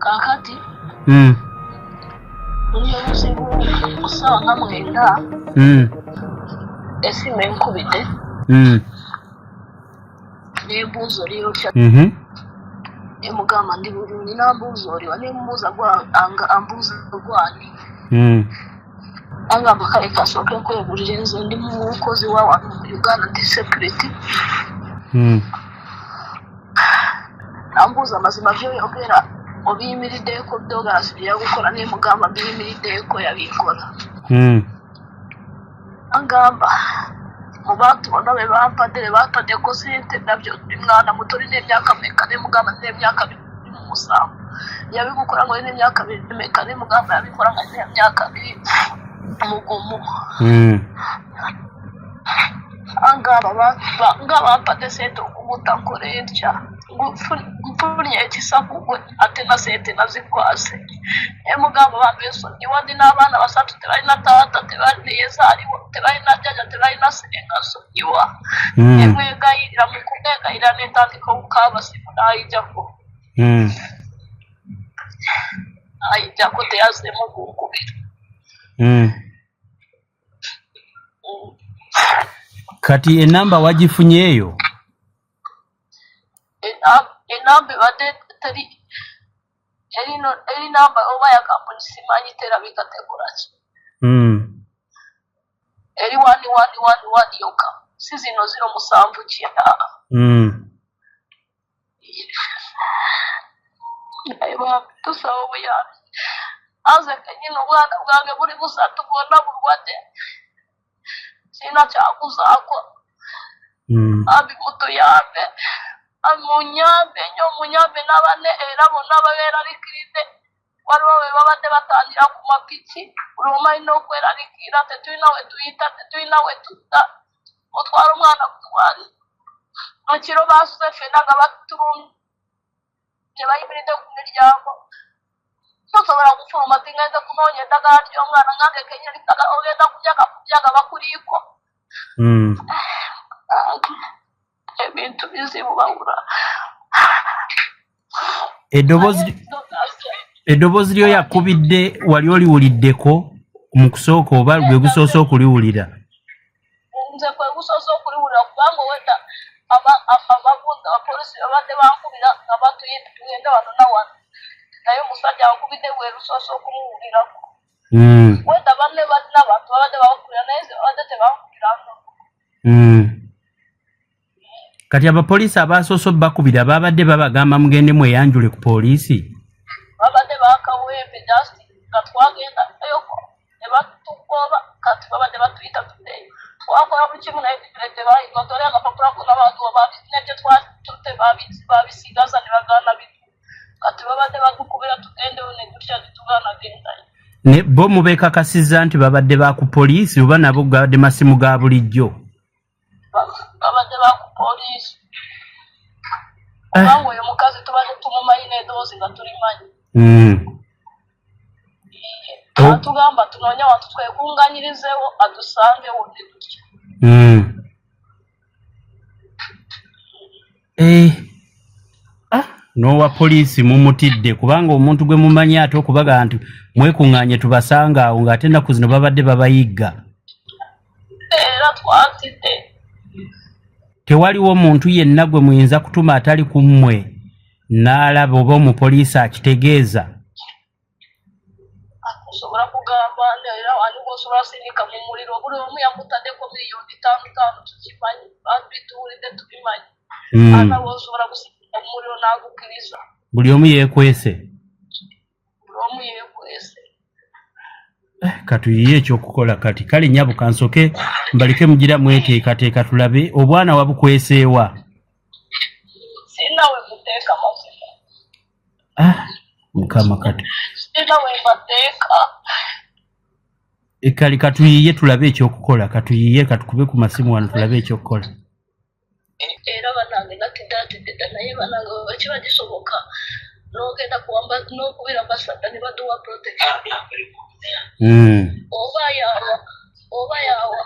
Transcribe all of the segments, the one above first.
kakati niyo buzibu usanga mwenda esime nkubite nembuzo liyo cha emugamba ndi bulungi nambuzo oliwa nembuza gwa anga ambuza gwani anga bakale kasoke kwebulira nze ndi mukozi wa wano mu Uganda ndi security ambuza mazima byoyogera obiyimirideko dollars byagukola nemugamba biyimirideko yabikola angamba mu bantu bonna be bampadde batadeko sente nabyo mwana mutori n'emyaka meka nemugamba n'emyaka 7 yabigukola ngo n'emyaka meka nemugamba yabikola ngo n'emyaka 2 mugumu angaba bampadde sente okumutankolenca mpulye ekisaku gwe ate na sente nazikwase emugamba babeso niwandi n'abaana basatu tebalina taata tebalina yezaaliwo tebalina jjaja tebalina senga sonyiwa emwegayirira mu kumwegayirira n'entandika okukaaba simu n'ayijjako ayijjako teyazeemu kunkubira kati enamba wagifunyeeyo enamba ibadde teri eri namba oba ya kampuni simanyi terabika tekolaki eri 1111 yokka si zino 07 kya aiba tusaba obuyambi anze kenyini obwana bwange buli busatu bwonna bulwadde sina kyakuzaako abi mutuyambe munyambe nnyo munyambe n'abane era bonna babeeraliikiridde waliwo be babadde batandira ku mapiki buli omu alina okweraliikirira tetulina we tuyita tetulina we tutta otwala omwana kutwali ekiro baasuze ffenna nga batulumye bayimiridde ku miryango tosobola kufuluma tingenze kunoonya eddagala ly'omwana ngange kenyini ddagala ogenda kujaga bakuliiko ebintu bizibu bawula eddoboozi lyo yakubidde wali oliwuliddeko mu kusooka oba gwe gusoose okuliwulira nze kwe gusoose okuliwulira kubanga owedda abapoliisi babadde bankubira nga batuyita tugende wano nawano naye omusajja wankubidde gwe lusoose okumuwulirako wedda banne balina abantu babadde bakubira naye ze babadde tebankubiranga kati abapoliisi abasoose bakubira babadde babagamba mugende mweyanjule ku poliisi babadde bakawembe just nga twagenda eyoko ne batugoba kati babadde batuyita tuddeyo twakola buli kimu naye tebayiga toli agapapula konna baduwa nebyo twatutte babisigaza ne bagaana bitu kati babadde batukubira tugendewo ne tutya tetugaana gendayo ne bo mubekakasizza nti babadde baku poliisi oba nabo gabadde masimu ga bulijjo babadde baku poliisi kubanga oyo mukazi tubadde tumumanyi n'edoozi nga tulimanyi atugamba tunoonye abantu twekunganyirizeewo atusangewo ne tutya n'owa poliisi mumutidde kubanga omuntu gwe mumanyi ate okubaga nti mwekuŋŋaanye tubasanga awo ng'ate ennaku zino babadde babayigga era twatidde tewaliwo omuntu yenna gwe muyinza kutuma atali ku mmwe n'alaba oba omupoliisi akitegeeza osobola kugamba era waliwo osobola sindika mu muliro buli omu yamutaddeko miliyoni 5 tukimanyi bituwulidde tubimanyi anawe osobola kusindika mu muliro n'agukkiriza buli omu yeekwese katuyiye ekyokukola kati kale nnyabo kansoke mbalike mugira mweteekateeka tulabe obwana wabukweseewa sinawe muteeka mazima mukama kati sinawe mateeka ekali katuyiye tulabe ekyokukola katuyiye katukube ku masimu wano tulabe ekyokukola era banange natiddatidda naye banange wekiba gisoboka n'ogenda kuwamba n'okubira ambasada ne baduwa protection oba yawa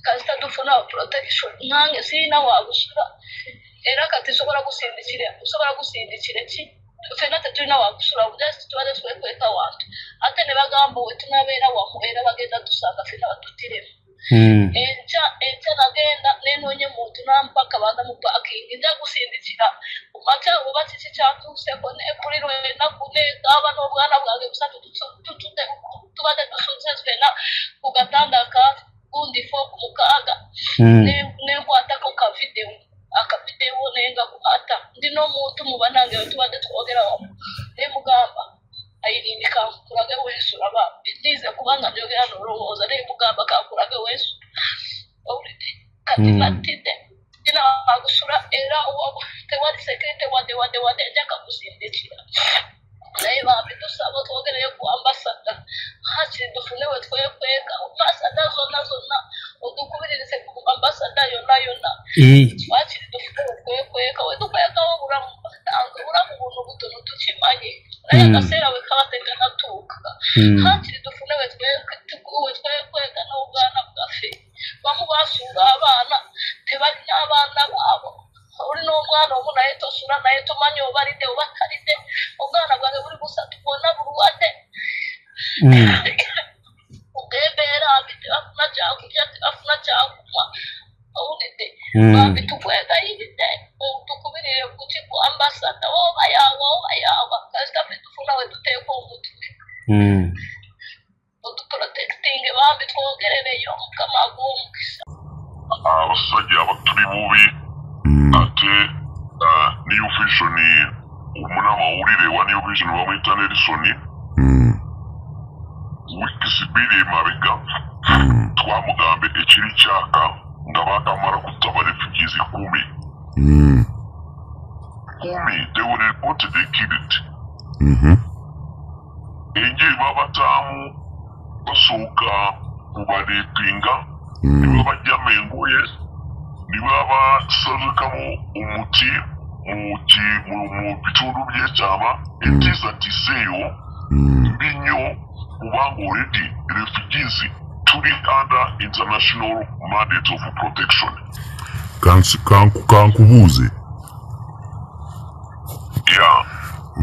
kasita tufuna protection nange sirina wagusula era kati sobola gusindikira ki fena tetulina wakusula just tubadde twekweka wantu ate ne bagamba we tunabeera wamu era bagenda tusanga fena batutiremu enkya nagenda nenoonya muntu nampaka baza mu parking nja kusindikira kumakya oba kiki kyatuuseko nekulirwa ennaku negaaba n'obwana bwange busatu tubadde tusunze fena ku gatanda ka gundi 4 ku 6 nenkwatako akavidewo nenga kukwata ndina omuntu mu banange we tubadde twogera wamu nemugamba ayirindi kankulage weesu laba ndize kubanga njogera n'olowooza nemugamba kankulage weesu owulidde kati nattidde ndina agusula era tewali sekirite wadde njaka kusindikira naye bambi tusaba twogereyo ku ambasada hakiri dufune we twekweka ambasada zonna odukubiririze ku ambasada yonna hakiri dufune we twekweka we tukwekawo obulamu buno butono tukimanyi naye akaseera we kaba tekanatuuka hakiri dufune we twekweka n'obwana bwaffe bamu basuula abaana tebalina abaana baabo olina omwana omu naye tosula naye tomanyi obalidde oba talidde obwana bwange buli busatu bwonna bulwadde ugembeera afuna kyakulya afuna kyakunywa owulidde bambi tukwegayiridde tukubirire kuki ku ambasada obayaawa kasitaffe tufuna we tuteeka omutwe oduprotectinge bambi twogerereyo mukama agw'omukisa abasajja abatuli bubi ate New Vision omunamawulire wa New Vision bamuyita Nelson wiikisi 2 emabega twamugambe ekiri kyaka nga bakamala kutaba refugees 10 they were reported they killed enjiri babataamu basooka kubalepinga ne babajjamu engoye ne babasazikamu omuti mu bitundu by'ekyama entiisatiiseeyo mbi nnyo kubanga already refugees tuli under international mandate of protection. Kankubuuze. Yeah.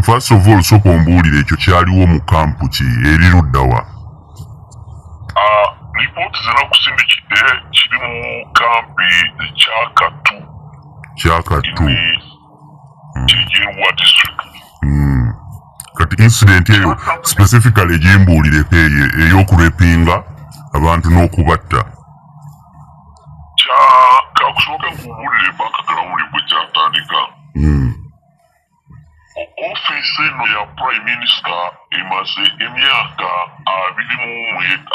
First of all, sooka ombuulire ekyo kyaliwo mu kampu ki eri ludda wa? Report zinakusindikidde kiri mu kampi Kyakatu. Kijirwa district. Kati incident eyo specifically egimbuulireko ey'okurepinga abantu n'okubatta. Kakusooka nkubuulire background bwe kyatandika. Ofiisi eno ya Prime Minister emaze emyaka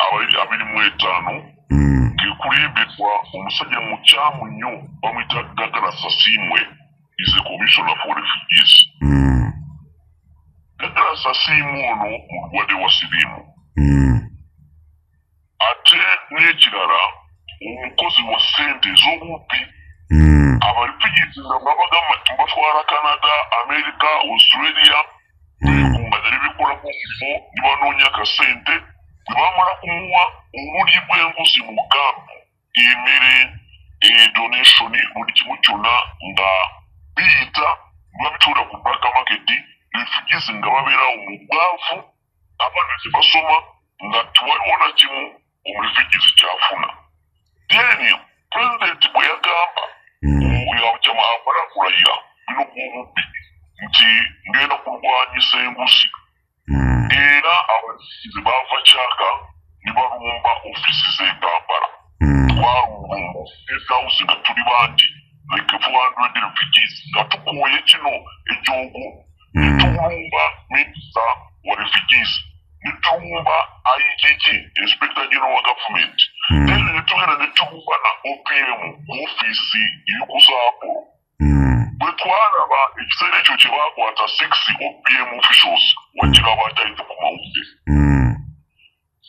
25 ng'ekulemberwa omusajja mukyamu nnyo bamuyita Douglas Asiimwe is a commissioner for refugees. Douglas Asiimwe ono mulwadde wa siriimu. Ate n'ekirala omukozi wa ssente ez'obubbi. Abarefugees nga babagamba nti batwala Canada, America, Australia nga ne bikolamu omulimo ne banoonya akasente bwe bamala kumuwa obuli bw'enguzi mu kampu emmere donation buli kimu kyonna nga biyita babituula ku black market refugees nga babeerawo mu bwavu abaana tebasoma nga tewaliwo na kimu omurefugees kyafuna. Then president bwe yagamba yakyama amala kulayira bino bw'obubbi nti ngenda kulwanyisa enguzi era abarefugees baava Kyaka ne balumba ofiisi z'e Kampala. Twalumba 8,000 nga tuli bangi like 400 refugees nga tukooye kino ekyogo ne tulumba minister wa refugees ne tulumba IGG inspector general wa government then ne tugenda ne tulumba na OPM ofiisi y'okuzaako. Bwe twalaba ekiseera ekyo kye baakwata 6 OPM officials wagira abatayite ku mawulire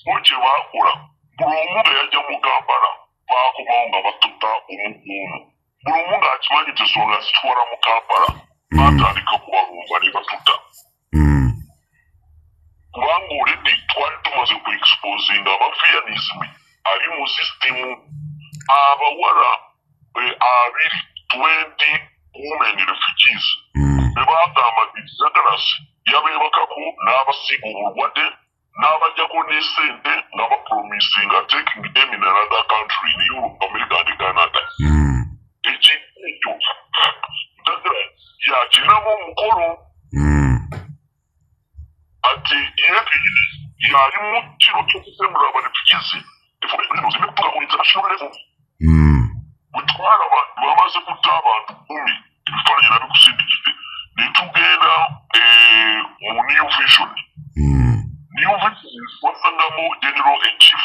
bo kye baakola buli omu nga yajja mu Kampala baakomawo nga batutta omukuumu buli omu ng'akimanyi tesonga zitwala mu Kampala baatandika kubalumba ne batutta kubanga oledi twali tumaze ku exposinga abafianism ali mu sisitemu abawala 20 women refugees bagamba nti Douglas yabeebakako n'abasiga obulwadde n'abajjako n'essente nga bapromisinga taking them in another country in Europe, America and Canada. Ekintu ekyo Douglas yakiramu omukolo ati yeekirire yali mu kiro ky'okusembula abalipikizi efunaebino zimekutuka ku international level. Bwe twalaba bamaze kutta abantu 10 ebifaananyi nabikusindikidde ne tugenda mu New Vision. New Vision twasangamu general chief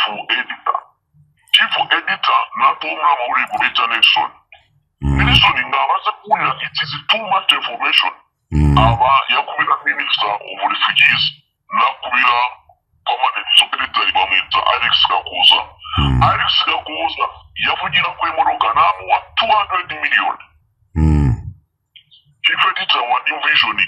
editor n'atuumula amawulire ku Major Nelson. Nelson ng'amaze kuwulira it is too much information aba yakubira minister of refugees n'akubira permanent secretary bamwita Alex Kakoza. Alex Kakoza yavugira ku emmotoka n'amuwa 200 million. Chief editor wa New Vision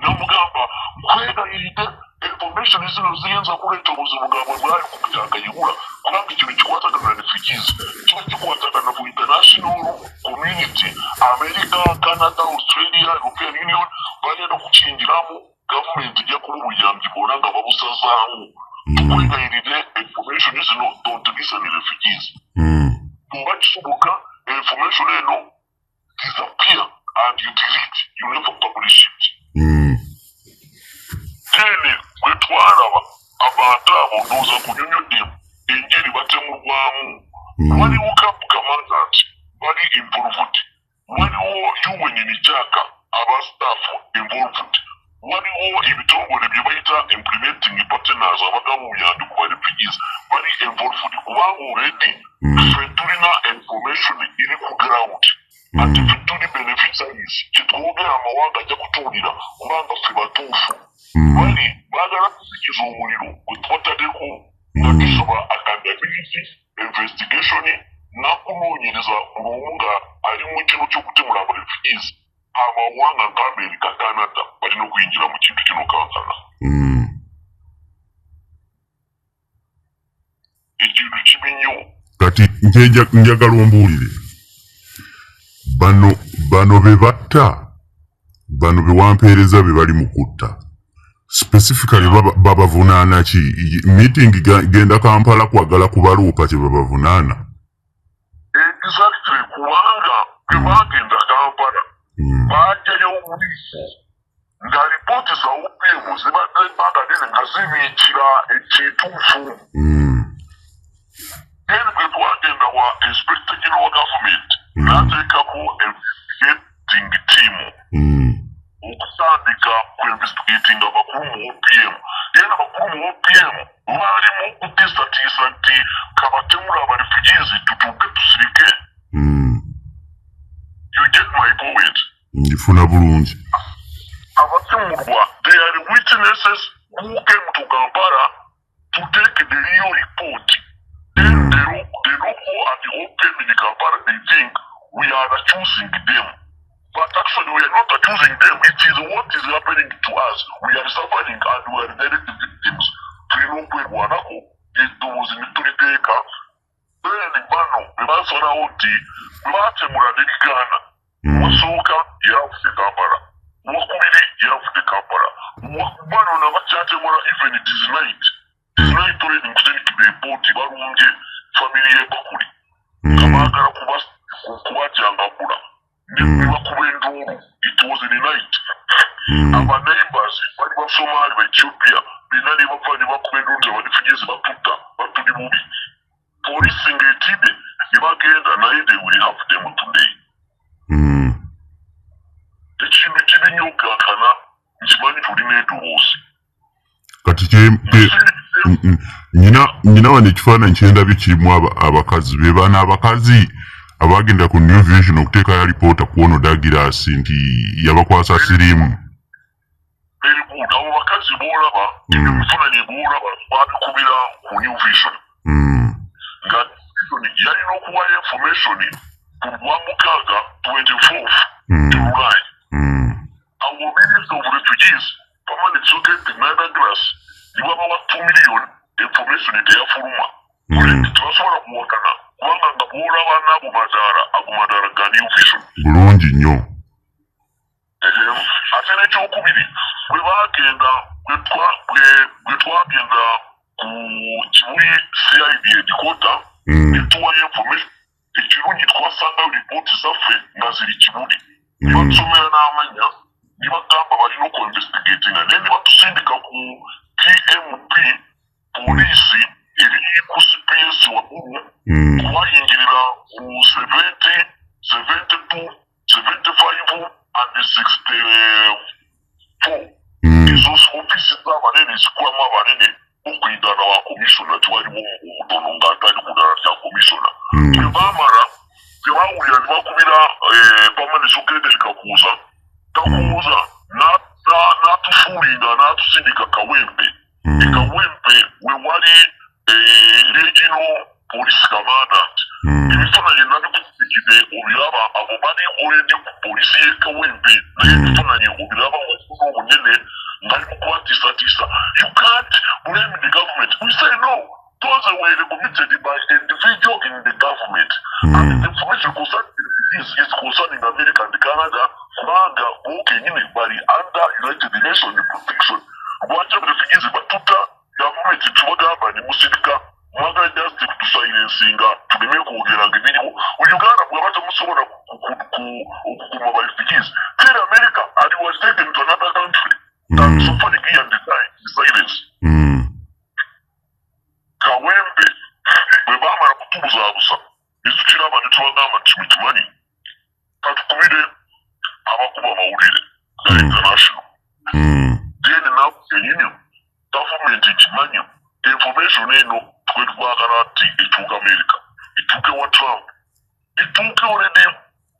n'amugamba nkwegayiridde information zino ziyinza kuleeta obuzibu bwabwe bwali kugayigula kubanga kino kikwatagana na refugees kiba kikwatagana ku international community America, Canada, Australia, European Union bagenda okukiyingiramu gavumenti ejja kuwa obuyambi bwonna nga babusazaamu. Tukwegayiridde information zino don't listen to refugees. Kuba kisoboka information eno disappear and you delete, you never publish it. Tene bwe twalaba abantu abo ndowooza kunyonyodde enjiri batemulwamu. Waliwo camp commandant bali involved, waliwo UN Nijaka aba staff involved, waliwo ebitongole bye bayita implementing partners abagamu buyambi ku refugees bali involved kubanga already ffe tulina information eri ku ground ate ffe tuli beneficiaries kyetwogera amawanga ajja kutuwulira kubanga ffe batuufu. Bali baagala kuzikiza omuliro gwe twataddeko nga tusoba accountability investigation n'akunoonyereza buli nga ali mu kino ky'okutemula refugees. Amawanga nga America, Canada balina okuyingira mu kintu kino kankana. Ekintu kibi nnyo. Kati njagala ombuulire bano be batta, bano be wampeereza be bali mu kutta specifically babavunaana ki? Meeting genda Kampala kwagala kubaluupa kye babavunaana. Exactly, kubanga bwe bagenda Kampala bajjayo obuliisi nga lipooti za UPM zibadde bagadene nga zibiikira ekituufu. Then bwe twagenda wa Inspector General wa Government n'ateekako investigating team okutandika ku investigating abakulu mu OPM. Era abakulu mu OPM baalimu okutiisatiisa nti kabatemula abarefugees tutuuke tusirike. You get my point? Ndifuna bulungi. Abatemulwa, they are the witnesses who came to Kampala to take the real report. Then they look at the OPM in Kampala, they think we are accusing them. But actually we are not accusing them. It is what is happening to us. We are suffering and we are direct victims. Tulokwerwanako eddoboozi ne tuliteeka. Then bano be basalawo nti bwe baatemula ne ligaana. Wasooka yafudde Kampala. Wakubiri yafudde Kampala. Bano nabakyatemula even it is night. It is night already nkusindikidde epooti balumbye family ye Bakuli. Nga baagala kubajangagula. Ne bakuba enduulu. It was in the night. Aba neighbors bali ba Somali ba Ethiopia bina ne bava ne bakuba enduulu nga refugees batutta batuli bubi. Police ng'etidde ne bagenda naye they will have them today. Ekintu kibi nnyo kankana nkimanyi tulina eddoboozi. Kati nyina wano ekifaananyi kyendabye kirimu abakazi be baana abakazi abagenda ku New Vision okuteekayo alipoota ku ono Douglas nti yabakwasa siriimu. Very good. Abo bakazi boolaba ebifaananyi boolaba babikubira ku New Vision. Nga yalina okuwayo information ku Lwamukaaga 24th July. Our Minister of Refugees, Permanent Secretary Douglas, you have about 2 million information in their forma. Turasobola kuwakana kubanga nga bw'olaba n'ago madaala New Vision. Bulungi nnyo. Ate bwe twagenda ku Kimuli CID headquarter netuwayo information ekirungi twasangayo lipooti zaffe nga ziri Kimuli ne batusomera n'amanya ne bagamba balina okuinvestigatinga naye ne batusindika ku TMP poliisi eri ku CPS waggulu twayingirira ku 70, 72, 75 and 64 ezo ofisi z'abanene zikulamu abanene okuyigana wa komishona twaliwo omutono ng'atali ku ddala lya komishona bwe baamala tebawulira ne bakubira permanent secretary Kakuuza n'atufuulinga n'atusindika Kawempe Kawempe we wali regional police commandant ebifaananyi natukusikide obiraba abo bali oledi ku poliisi y'e Kawempe naye ebifaananyi obiraba waggulu obunene ngali mu kwatiisatiisa. You can't blame the government. We say no. Those were recommitted by individual in the government. And the information is concerning America and Canada kubanga bokenyini bali under United Nations protection. Lwaki refugees batuta government tubagamba ne musirika mwagala just kutusilencinga tuleme kwogeranga ebiriwo. Uganda bw'aba temusobola okukuma ba refugees. Tell America and was taken to another country. And suffering here and silence. Kawempe bwe baamala kutubuzaabuza ne tukiraba ne tubagamba nti mitumani katukubire abakuba amawulire ga international then nawe kenyini gavumenti kimanyi information eno twe twagala nti etuuka America etuuke wa Trump etuuke olede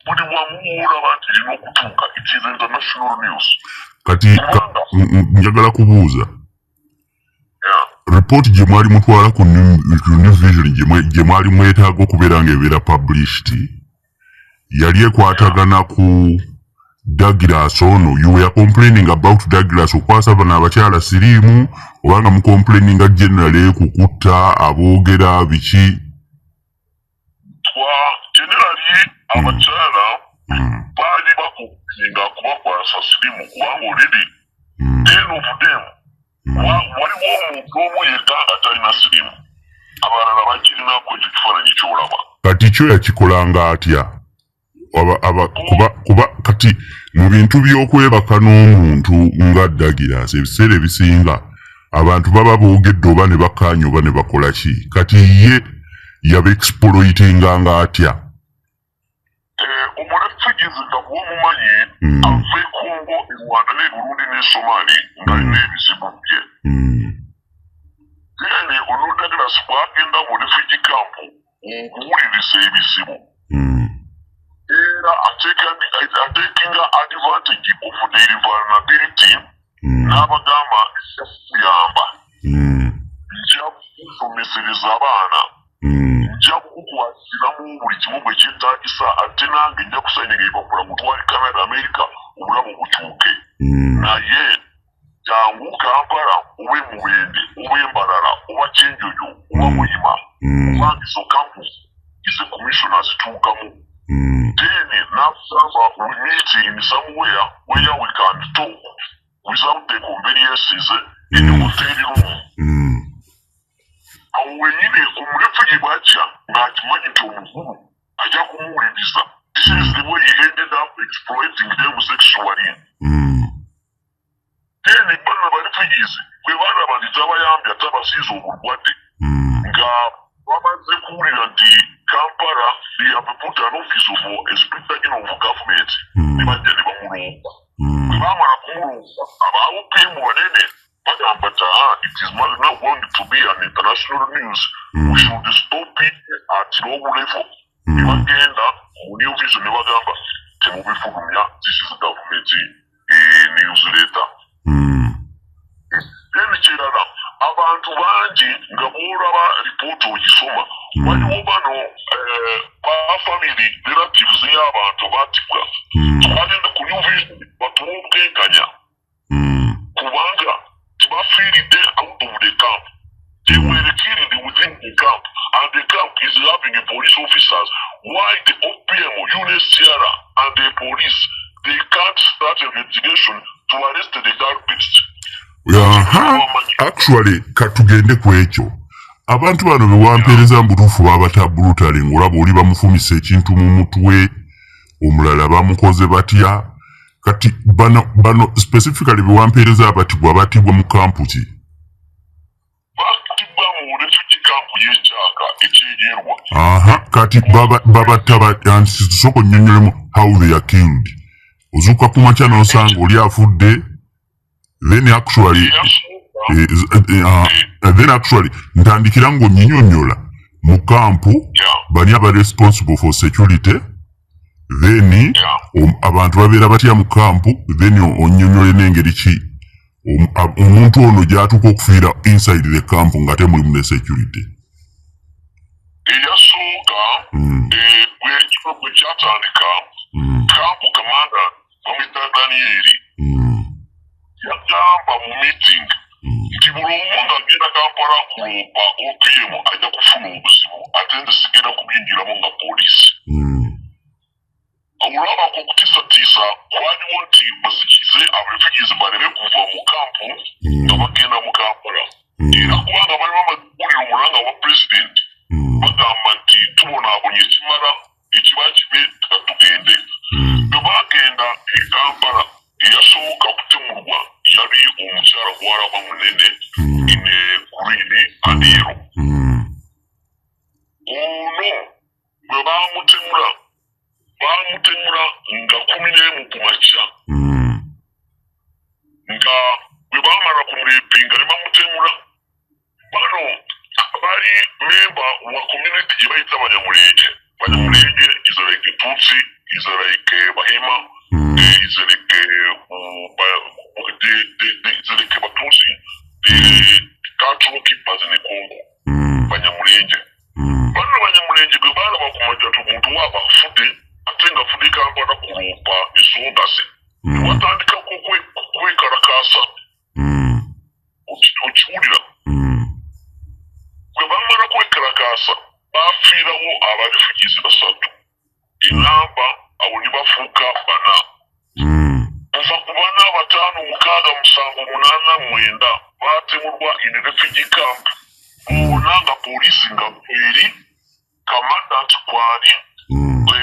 buli wamuwulaba nti erina okutuuka it is international news. Kati njagala kubuuza report gye mwali mutwala ku New Vision gye mwali mwetaaga okubeera ng'ebeera published yali ekwatagana ku Douglas ono. You were complaining about Douglas okwasa bano abakyala siriimu obanga mu complaininga generally kukutta aboogera biki? Generally abakyala baali bakukinga kubakwasa siriimu kubanga olidi end of them waliwo omuntu omu yekka atalina siriimu abalala bakirinako ekyo kifaananyi kyolaba. Kati kyo yakikolanga atya? Kuba kati mu bintu by'okwebaka n'omuntu nga Douglas ebiseera ebisinga abantu baba boogedde oba ne bakaanya oba ne bakola ki? Kati ye yaba exploitinganga atya? Omurefugees nga bw'omumanyi ava e Congo e Rwanda n'e Burundi n'e Somali ng'alina ebizibu bye. Then ono Douglas bw'agenda mu refugee camp okuwuliriza ebizibu era atekinga advantage of their vulnerability n'abagamba nja kukuyamba nja kukusomesereza abaana nja kukukwatiramu buli kimu bwe kyetaagisa ate nange nja kusayininga ebipapula mutwale Canada America obulamu bukyuke naye jangu Kampala oba Mubende oba Mbarara oba Kyenjojo oba Muyima kubanga izo campus izo commissioners zituukamu. Then we meet in somewhere where we can talk without the conveniences in the hotel room. And when you refugee bacha ng'akimanyi nti omukulu ajja kumuwuliriza. This is the way he ended up exploiting them sexually. Then bano ba refugees bwe balaba nti tabayambye tabasiiza obulwadde nga bamaze kuwulira nti Kampala they have put an office of Inspector General of Government ne bajja ne bamulumba. Bwe baamala kumulumba aba-OPM banene bagamba nti it is not going to be an international news. We should stop it at local level. Ne bagenda mu New Vision ne bagamba temubifulumya, this is government newsletter. Then kirala abantu bangi nga bw'olaba ripoota ogisoma waliwo bano ba family relatives y'abantu batikwa bagenda ku New Vision batuwa obwenkanya kubanga tibafiiridde out of the camp. They were killed within the camp and the camp is having police officers. Why the OPM, UNHCR and the police they can't start an investigation to arrest the culprits? Actually katugende ku ekyo abantu bano bewampeereza mbutuufu babatabulutale ng'olaba oli bamufumisa ekintu mu mutwe omulala bamukoze batya kati bano specifically bewampeereza abatibwa batibwa mu kampu ki batibwa mu refugee camp y'ekyaka ekyegerwa kati babatta soko nnyonnyolemu how they are killed ozuuka ku makya n'osanga oli afudde then actually ntandikira ng'onnyinyonnyola mu kampu bani aba responsible for security then abantu babeera batya mu kampu then onnyonnyole n'engeri ki omuntu ono gy'atuuka okufiira inside the camp nga temulimu ne security eyasooka bwe kyatandika kampu kamanda bamwita Danieri yagamba mu meeting nti buli omu ng'agenda Kampala kuloopa OPM ajja kufuna obuzibu ate nze sigenda kubiyingiramu nga poliisi olwabako okutiisatiisa kwaliwo nti basikize abarefugees baleme kuva mu kampu nga bagenda mu Kampala era kubanga bali bamaulira omulanga wa pulezidenti bagamba nti tubonaabonye ekimala ekiba kibe tugende bwe bagenda e Kampala eyasooka kutemulwa yali omukyala gwalaba munene ne Green Adeero ono bwe bamutemula nga 11 ku makya nga bwe baamala kumulipinga ne bamutemula bano bali memba wa community gye bayita Banyamulenje is like Tutsi, is like Bahema, is like Batusi, the cultural keepers in the Congo, Banyamulenje. Bano Banyamulenje bwe balaba ku majjatu muntu waba fudde ate nga fudde Kampala kulumpa esongase watandika kwekalakaasa okiwulira bwe bamala kwekalakaasa bafiirawo abarefugees 3 enamba abo ne bafuuka 4 kuva ku 4 5 6 7 8 9 baatemulwa in refugee camp bona nga poliisi nga eri commandant kwali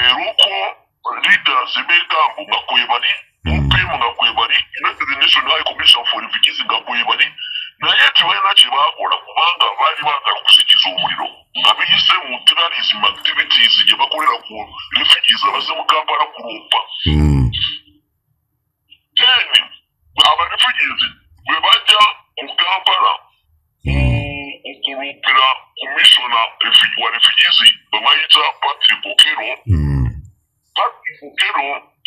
eruko leaders b'ekampu nga kwebali OPM nga kwebali United Nations High Commission for Refugees nga kwebali naye tebalina kye baakola kubanga baali baagala kusikiza omuliro nga biyise mu terrorism activities gye bakolera ku refugees abazze mu Kampala kulumpa then aba-refugees bwe bajja mu Kampala okulumpira commissioner wa refugees bamayita Patrick Okero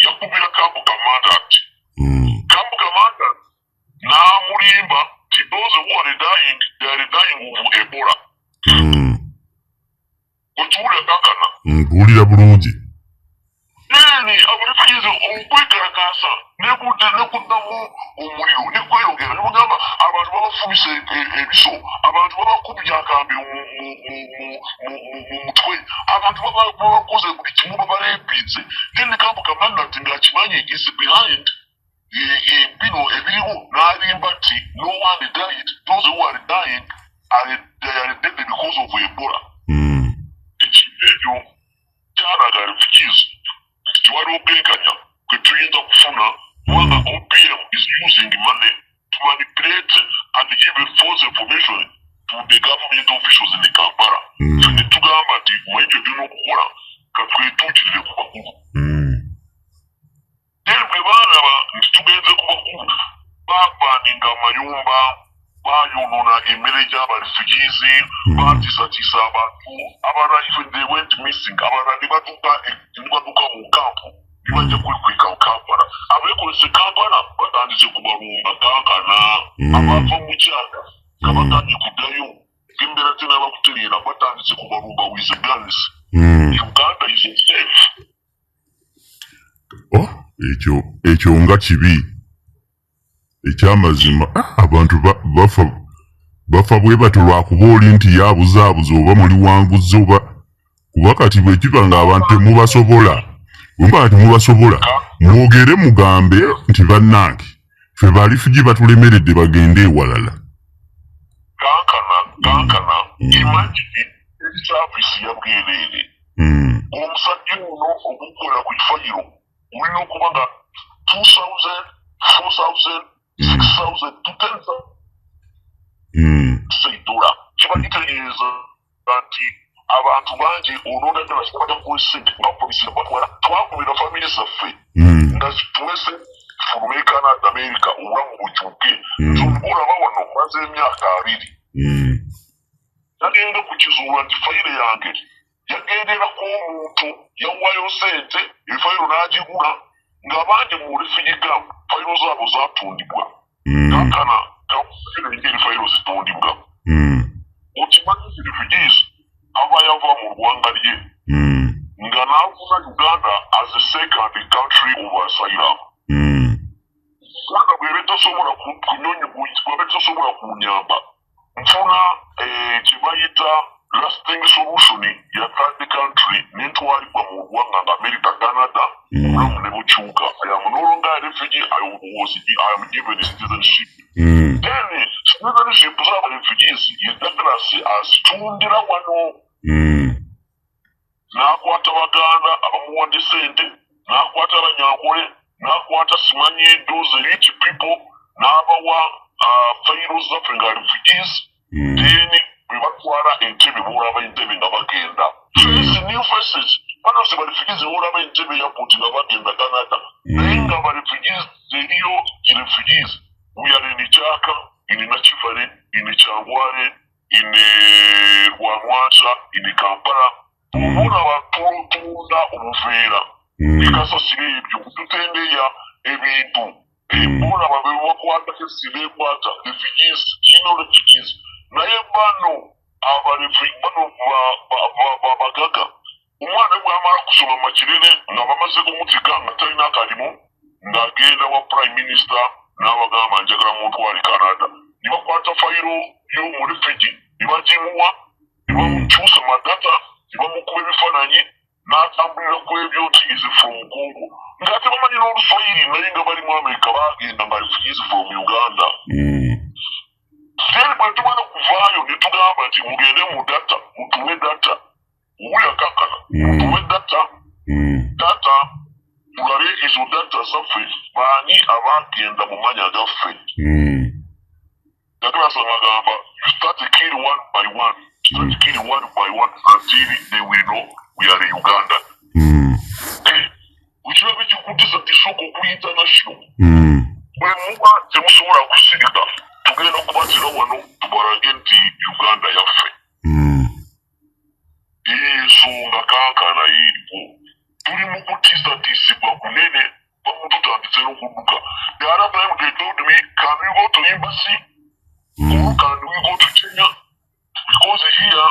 yakubira kampu commandant n'amulimba nti those who are dying, they are dying of Ebola. Otuwulira kankana mpulira bulungi neni abarefugees okwekalakaasa nekuddamu omuliro nekweyongera nebagamba abantu babafumisa ebiso abantu babakubya akambi mu mutwe abantu babakoze buli kimu babalepinze then kampu commandant ng'akimanyi is behind bino ebiriwo n'alimba nti no one died, those who are dying they are dead because of Ebola. Ekyo kyalaga refugees tiwaliwo bwenkanya kwe tuyinza kufuna kubanga OPM is using money to manipulate and give false information to the government officials in the Kampala. Ne tugamba nti mwekyo tulina okukola katwetuukirire ku bakulu. Then bwe baalaba nti tugenze ku bakulu baapaninga amayumba baayonoona emmere gy'abarefugees baatiisatiisa abantu abalala even they went missing abalala ne baduka mu kampu ne bajja kwekweka mu Kampala abeekolese Kampala batandise kubalumba kankana abaava mu kyaka nga batandise kuddayo ng'embeera tena bakutereera batandise kubalumba with guns. Uganda is safe. ekyo nga kibi ekyamazima abantu bafa bwe batyo lwakuba oli nti yabuzaabuza oba muli wanguzi oba kuba kati bwe kiba ng'abantu temubasobola bwemba nti mubasobola mwogere mugambe nti bannange Fe balifugi batulemeredde bagende ewalala. Kankana, imagine service ya bwerere. Omusajja ono okukola ku ifayiro olina okuba nga 2,000, 4,000, 6,000 to 10,000 $. Kiba kitegeeza nti abantu bangi olw'onaddala kibata kuwesente bapolisi batwala twakubira famire zaffe nga tuwese fulume Canada America obulamu bukyuke olaba wano maze emyaka 2 nagenda kukizuula nti fayiro yange yagenderako omuntu yawaayo sente efayiro n'agigula nga bangi mu refugee camp fayiro zaabo zatundibwa kankana engeri fayiro zitundibwa okimanyi refugees aba yava mu ggwanga lye nga n'avuna Uganda as a second country of asylum. Uganda bw'eba tasobola kunyamba nfuna kye bayita lasting solution ya third country n'entwalibwa mu ggwanga nga America, Canada, obulamu ne bukyuka. I am no longer a refugee, I am given citizenship. Then citizenship z'aba refugees ye Douglas azitundira wano n'akwata Baganda abamuwadde sente, n'akwata Abanyankole, n'akwata simanyi those rich people, n'abawa fayiro zaffe nga refugees, then bwe batwala Entebbe boolaba Entebbe nga bagenda. Face new faces, bano si ba refugees boolaba Entebbe airport nga bagenda Canada, naye nga ba refugees eriyo refugees. We are in Ichaka, in Nachifare, in Changware, in Rwamwacha, in Kampala. Ubona batunda obufeera bikasasira ebyo kututendeya ebintu ebona babe bakwata kesire kwata refugees naye bano abagaga omwana bw'amala kusoma Makirere nga bamaze kumutika nga talina akalimu ng'agenda wa prime minister n'abagamba njagala muntwale Canada ne bakwata fayiro y'omurefugee ne bagimuwa ne bamukyusa madata bamukuba ebifaananyi n'atambulira ku ebyo nti is from Congo ng'ate bamanyi n'Oluswayiri naye nga bali mu America bagenda nga refugees from Uganda. Then bwe tumala kuvaayo ne tugamba nti mugende mu data mutuwe data owulira kankana mutuwe data tulabe ezo data zaffe baani abagenda mu manya gaffe. Douglas amagamba you start to kill one by one. Start killing one by one until they will know we are in Uganda. Which will be you could just shock of international. When Muba Temusura Kusika, together of Batilla one to Baragenti, Uganda Yafe. So Nakaka Turimukutis Tisibakunene, Bamuta Zero Kubuka. The other time they told me, can we go to embassy? Or can we go to Kenya? Because here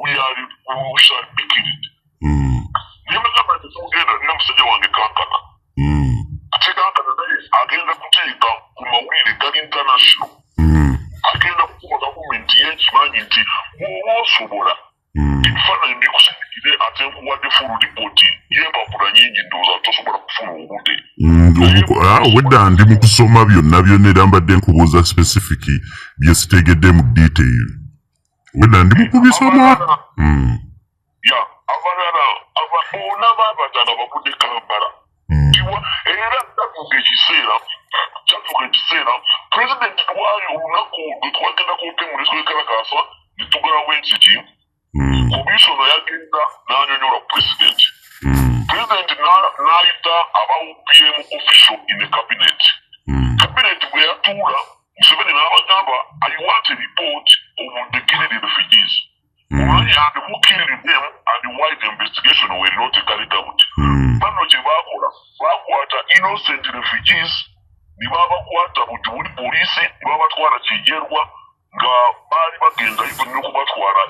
we shall be killed. Never mind the together and Namsaja on the Kankana. I take out the day, again the Kuteka, Kumawiri, that international. Again the woman, the H man in tea, who also bora. In front of me, I think what the full report, Yeba Purani, those are possible full. Wedda ndi mu kusoma byonna byonnera nkubuuza specific byezitegedde mu detail. Wedda ndi mu kubisoma. Abalala bonna baabatana bagudde Kampala. Era kyatuuka ekiseera pulezidenti twali olunaku lwe twagendako otemulesi lwekalakasa ne tugalawo enkiki komisona yagenda n'anyonyola pulezidenti. Pulezidenti n'ayita aba UPM official in the cabinet. Cabinet bwe yatuula Museveni n'abagamba I want a report of the killed refugees. And who killed them and why the investigation were not carried out. Bano gye bakwata innocent refugees ne babakwata buli poliisi ne babatwala Kijerwa nga baali bagenda n'okubatwala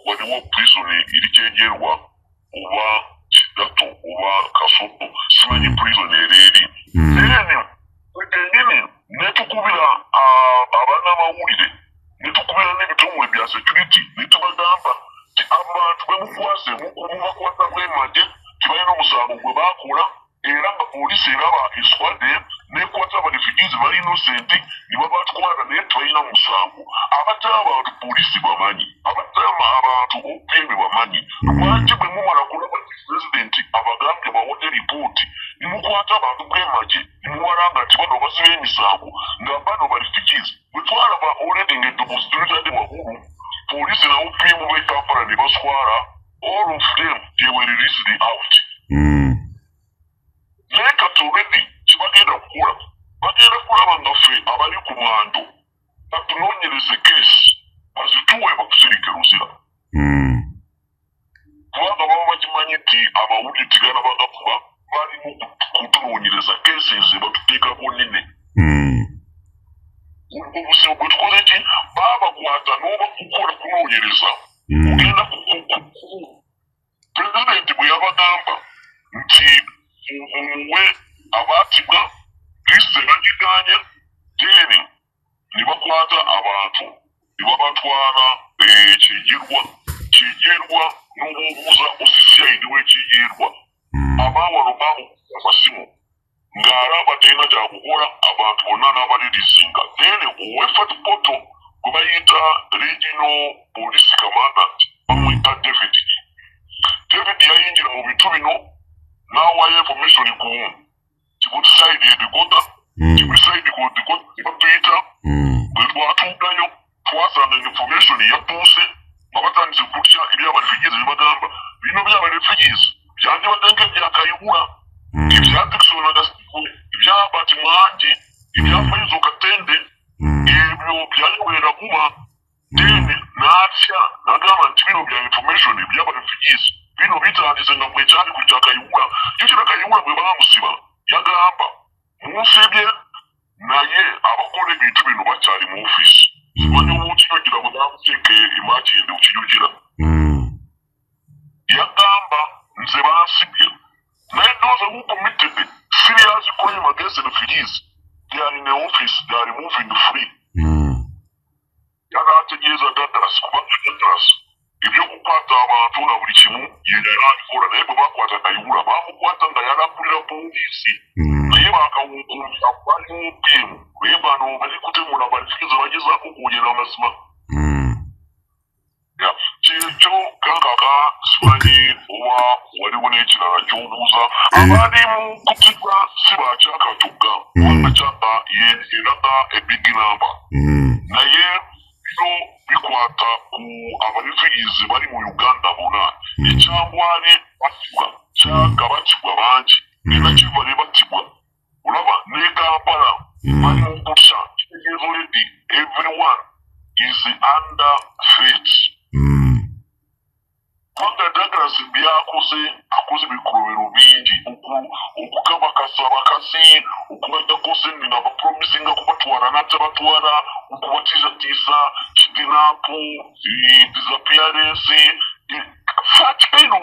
waliwo prison eri Kijerwa oba Kidato oba Kasoto simanyi prison eri. Then netukubira abanamawulire netukubira n'ebitongole bya security netubagamba ti abantu bemukwase mubakwata bwemage tibalina omusango gwe bakola era nga polisi eraba eswadde nekwata abarefugees bali innocent ne babatwala naye tebalina musango. Abatta abantu polisi bamanyi, abatta abantu OPM bamanyi. Lwaki bwe mumala kulaba president abagambye bawodde ripooti ne mukwata abantu b'emagye ne mubalanga nti bano baziba emisango nga bano barefugees bwe twalaba already ng'eddubu zitulitadde waggulu polisi na OPM b'e Kampala ne baswala all of them they were released out. Naye kati already kibagenda kukola bagenda kulaba nga ffe abali ku mwando batunoonyereze keesi bazituwe bakusirike luzira. Kubanga baba bakimanyi nti amawulire tigana bagakuba bali mu kutunoonyereza keesi ze batuteekako nnene. Obuzibu bwe tukoze ki baabakwata n'oba kukola kunoonyereza ogenda pulezidenti bwe yabagamba nti muwe abaatibwa lisite bagiganya teeni ne bakwata abantu ne babatwala kijerwa n'obuubuuza osisyaidi w'ekijerwa abaawalo baamukuba amasimu ng'alaba talina kyakukola abantu bonna n'abalirizinga teeni owefat poto gwe bayita regional police commandant bamwita David yayingira mu bintu bino n'awaayo information ku kibutusaidi edikota kibutusaidi ku dikota batuyita bwe twatuukayo twasanga information yatuuse nga batandise kutya eby'abarefugees bye bagamba bino by'abarefugees byandibadde ng'ebyakayibula ebya Dickson Agasiku ebya Bati Mwangi ebya Faizo Katende ebyo byaliwera kuba deni n'atya n'agamba nti bino bya information eby'abarefugees bino bitandise nga bwekyali ku kyakayibula kyo kirakayibula bwe baamusiba yagamba munsibye naye abakola ebintu bino bakyali mu ofiisi simanyi obukinyojira bwe baamuteeka emakindi okinyojira yagamba nze bansibye naye those who committed serious crime against refugees they are in the office they are moving free yagaategeeza Douglas kubanga Douglas ebyokukwata abantu na buli kimu yeyali abikola naye bwe bakwata kayibula baamukwata nga yalakulira poliisi naye baakawunkuuza bali mu OPM naye bano bali kutemula balifikiza bagezaako kuwonyera amazima kyekyo kankaka simanyi oba waliwo n'ekirala ky'obuuza abali mu kutibwa si bakyakatugga kubanga kyaka eraga ebig namba naye bino bikwata ku abarefugees bali mu Uganda bonna ekyangwale batibwa kyaka batibwa bangi era kiva ne batibwa olaba ne Kampala bali mu kutya kitegeeza already everyone is under threat. Kubanga Douglas akoze bikolobero bingi okukabakasa abakasi okubajjako sennina bapromisinga kubatwala n'atabatwala okubatiisatiisa kidinaapu disappearance fact eno